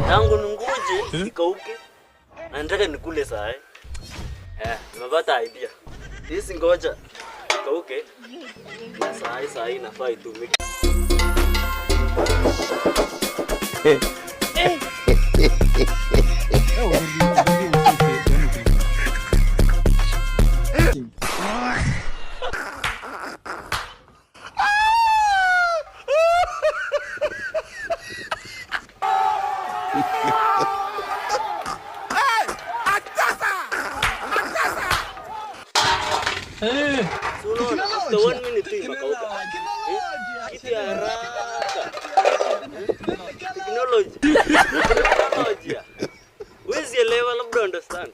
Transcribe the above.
Tangu nungoje ikauke. Na nataka nikule saa. Nimepata idea. Hizi ngoja ikauke. Na saa hii nafaa itumike. After 1 minute tu imakauka. Kitu ya haraka. Technology. Huwezi elewa, labda understand.